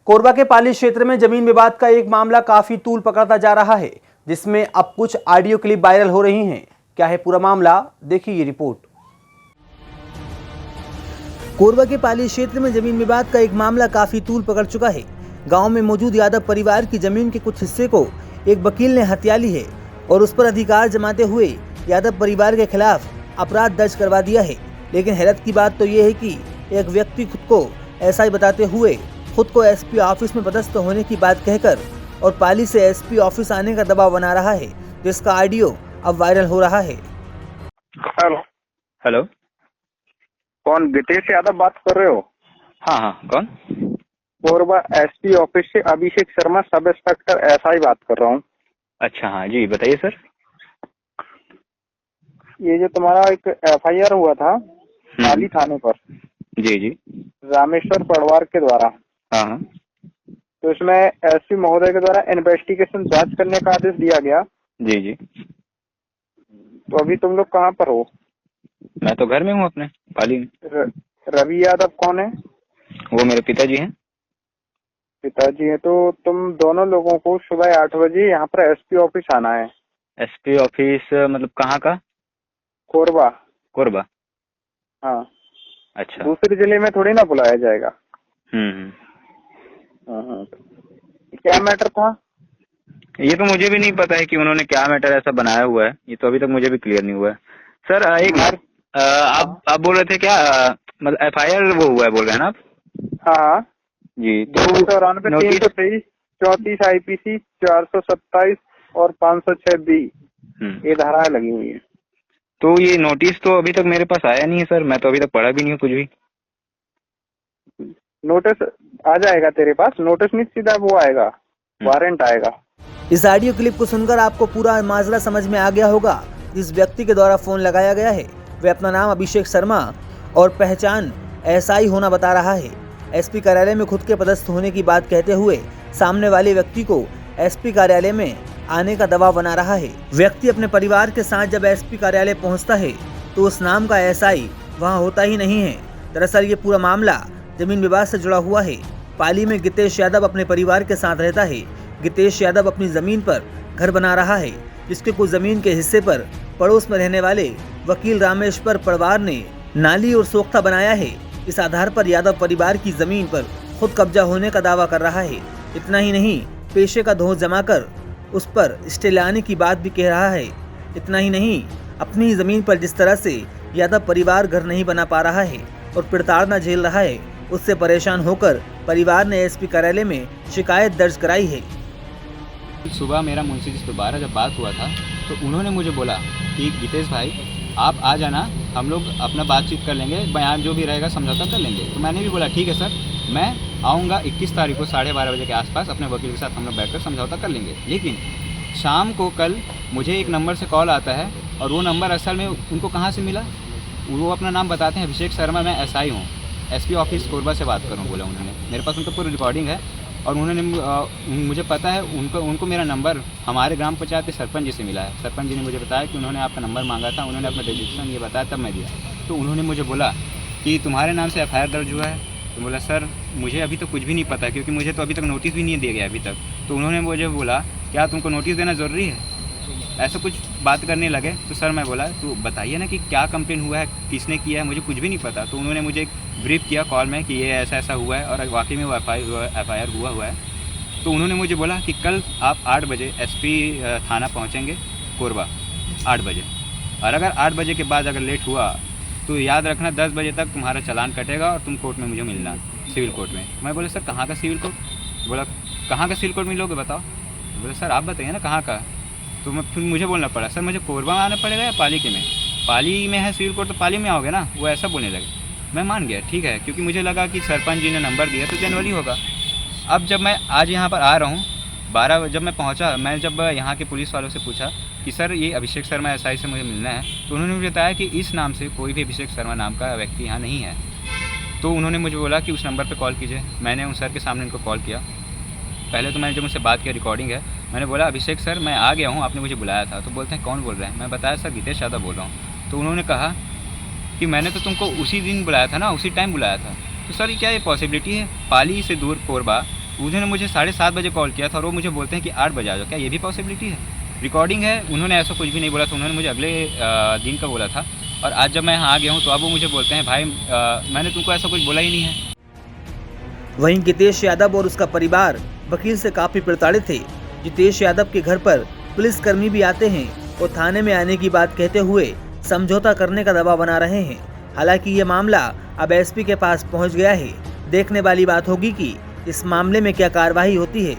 कोरबा के पाली क्षेत्र में जमीन विवाद का एक मामला काफी तूल पकड़ता जा रहा है, जिसमें अब कुछ ऑडियो क्लिप वायरल हो रही हैं। क्या है पूरा मामला, देखिए ये रिपोर्ट। कोरबा के पाली क्षेत्र में जमीन विवाद का एक मामला काफी तूल पकड़ चुका है। गांव में मौजूद यादव परिवार की जमीन के कुछ हिस्से को एक वकील ने हथिया ली है और उस पर अधिकार जमाते हुए यादव परिवार के खिलाफ अपराध दर्ज करवा दिया है। लेकिन हैरत की बात तो ये है कि एक व्यक्ति खुद को एसआई बताते हुए खुद को एसपी ऑफिस में पदस्थ होने की बात कहकर और पाली से एसपी ऑफिस आने का दबाव बना रहा है, जिसका ऑडियो अब वायरल हो रहा है। हेलो हेलो, कौन? गितेश यादव बात कर रहे हो? हाँ हाँ, कौन? कोरबा एसपी ऑफिस से Abhishek Sharma, sub inspector SI बात कर रहा हूँ। अच्छा, हाँ जी, बताइए सर। ये जो तुम्हारा एक एफआईआर हुआ था पाली थाने पर, जी जी, रामेश्वर पड़वार के द्वारा, हाँ हाँ, तो इसमें एसपी महोदय के द्वारा इन्वेस्टिगेशन जांच करने का आदेश दिया गया। जी जी। तो अभी तुम लोग कहाँ पर हो? मैं तो घर में हूँ अपने पाली में। रवि यादव कौन है? वो मेरे पिताजी हैं। पिताजी है। तो तुम दोनों लोगों को सुबह 8 बजे यहाँ पर एसपी ऑफिस आना है। एसपी ऑफिस मतलब कहाँ का? कोरबा। कोरबा। हाँ, अच्छा। दूसरे जिले में थोड़ी ना बुलाया जाएगा। हम्म। हाँ। क्या मैटर था? ये तो मुझे भी नहीं पता है कि उन्होंने क्या मैटर ऐसा बनाया हुआ है। ये तो अभी तक मुझे भी क्लियर नहीं हुआ है सर। एक आप बोल रहे थे क्या, मतलब एफआईआर वो हुआ है बोल रहे हैं ना आप? हाँ जी। 294, 323, 34 IPC 427 और 506B ये धाराएं लगी हुई है। तो ये नोटिस तो अभी तक मेरे पास आया नहीं है सर। मैं तो अभी तक पढ़ा भी नहीं हूँ कुछ भी। नोटिस आ जाएगा तेरे पास। नोटिस नहीं, सीधा वो आएगा, वारंट आएगा। इस ऑडियो क्लिप को सुनकर आपको पूरा माजरा समझ में आ गया होगा। जिस व्यक्ति के द्वारा फोन लगाया गया है वे अपना नाम अभिषेक शर्मा और पहचान एसआई होना बता रहा है। एसपी कार्यालय में खुद के पदस्थ होने की बात कहते हुए सामने वाले व्यक्ति को एसपी कार्यालय में आने का दबाव बना रहा है। व्यक्ति अपने परिवार के साथ जब एसपी कार्यालय पहुंचता है तो उस नाम का एसआई वहां होता ही नहीं है। दरअसल ये पूरा मामला जमीन विवाद से जुड़ा हुआ है। पाली में गितेश यादव अपने परिवार के साथ रहता है। गितेश यादव अपनी जमीन पर घर बना रहा है, जिसके कुछ जमीन के हिस्से पर पड़ोस में रहने वाले वकील रामेश्वर पड़वार ने नाली और सोख्ता बनाया है। इस आधार पर यादव परिवार की जमीन पर खुद कब्जा होने का दावा कर रहा है। इतना ही नहीं, पेशे का धोख जमाकर उस पर स्टे लाने की बात भी कह रहा है। इतना ही नहीं, अपनी जमीन पर जिस तरह से यादव परिवार घर नहीं बना पा रहा है और प्रताड़ना झेल रहा है, उससे परेशान होकर परिवार ने एसपी कार्यालय में शिकायत दर्ज कराई है। सुबह मेरा मुंशी जी से दोबारा जब बात हुआ था तो उन्होंने मुझे बोला कि गितेश भाई आप आ जाना, हम लोग अपना बातचीत कर लेंगे, बयान जो भी रहेगा समझौता कर लेंगे। तो मैंने भी बोला ठीक है सर, मैं आऊँगा 21 तारीख को 12:30 बजे के आसपास, अपने वकील के साथ हम लोग बैठकर समझौता कर लेंगे। लेकिन शाम को कल मुझे एक नंबर से कॉल आता है और वो नंबर असल में उनको कहाँ से मिला, वो अपना नाम बताते हैं अभिषेक शर्मा, मैं एसआई हूँ, एसपी ऑफिस कोरबा से बात करूँ बोला उन्होंने। मेरे पास उनका पूरी रिकॉर्डिंग है और उन्होंने मुझे पता है उनको मेरा नंबर हमारे ग्राम पंचायत के सरपंच जी से मिला है। सरपंच जी ने मुझे बताया कि उन्होंने आपका नंबर मांगा था, उन्होंने अपना रजिस्ट्रेशन ये बताया तब मैं दिया। तो उन्होंने मुझे बोला कि तुम्हारे नाम से एफआईआर दर्ज हुआ है। तो बोला सर मुझे अभी तो कुछ भी नहीं पता, क्योंकि मुझे तो अभी तक नोटिस भी नहीं दिया गया अभी तक। तो उन्होंने मुझे बोला क्या तुमको नोटिस देना ज़रूरी है, ऐसा कुछ बात करने लगे। तो सर मैं बोला तो बताइए ना कि क्या कंप्लेन हुआ है, किसने किया है, मुझे कुछ भी नहीं पता। तो उन्होंने मुझे एक ब्रीफ किया कॉल में कि ये ऐसा ऐसा हुआ है और वाकई में वो एफआईआर हुआ है। तो उन्होंने मुझे बोला कि कल आप 8 बजे एसपी थाना पहुंचेंगे कोरबा 8 बजे, और अगर 8 बजे के बाद अगर लेट हुआ तो याद रखना 10 बजे तक तुम्हारा चालान कटेगा और तुम कोर्ट में मुझे मिलना, सिविल कोर्ट में। मैं बोले सर कहाँ का सिविल कोर्ट? बोला कहाँ का सिविल कोर्ट मिलोगे बताओ? बोले सर आप बताइए ना कहाँ का। तो मैं फिर मुझे बोलना पड़ा सर मुझे कोरबा में आना पड़ेगा या पाली के में? पाली में है सिविल कोर्ट तो पाली में आओगे ना, वो ऐसा बोलने लगे। मैं मान गया ठीक है, क्योंकि मुझे लगा कि सरपंच जी ने नंबर दिया तो जनवरी होगा। अब जब मैं आज यहाँ पर आ रहा हूँ 12 जब मैं पहुँचा, मैं जब यहाँ के पुलिस वालों से पूछा कि सर ये अभिषेक शर्मा एसआई से मुझे मिलना है, तो उन्होंने मुझे बताया कि इस नाम से कोई भी अभिषेक शर्मा नाम का व्यक्ति यहाँ नहीं है। तो उन्होंने मुझे बोला कि उस नंबर पर कॉल कीजिए। मैंने उन सर के सामने उनको कॉल किया। पहले तो मैंने जब उनसे बात किया, रिकॉर्डिंग है, मैंने बोला अभिषेक सर मैं आ गया हूँ, आपने मुझे बुलाया था। तो बोलते हैं कौन बोल रहे हैं? मैं बताया सर गितेश यादव बोल रहा हूँ। तो उन्होंने कहा कि मैंने तो तुमको उसी दिन बुलाया था ना, उसी टाइम बुलाया था। तो सर क्या ये पॉसिबिलिटी है पाली से दूर कोरबा उन्होंने मुझे 7:30 बजे कॉल किया था और वो मुझे बोलते हैं कि 8 बजे आ जाओ। क्या ये भी पॉसिबिलिटी है? रिकॉर्डिंग है, उन्होंने ऐसा कुछ भी नहीं बोला था, उन्होंने मुझे अगले दिन का बोला था। और आज जब मैं यहाँ आ गया हूँ तो अब वो मुझे बोलते हैं भाई मैंने तुमको ऐसा कुछ बोला ही नहीं है। वहीं जितेश यादव और उसका परिवार वकील से काफी प्रताड़ित थे। जितेश यादव के घर पर पुलिसकर्मी भी आते हैं और थाने में आने की बात कहते हुए समझौता करने का दबाव बना रहे हैं। हालांकि ये मामला अब एसपी के पास पहुंच गया है। देखने वाली बात होगी कि इस मामले में क्या कार्रवाई होती है।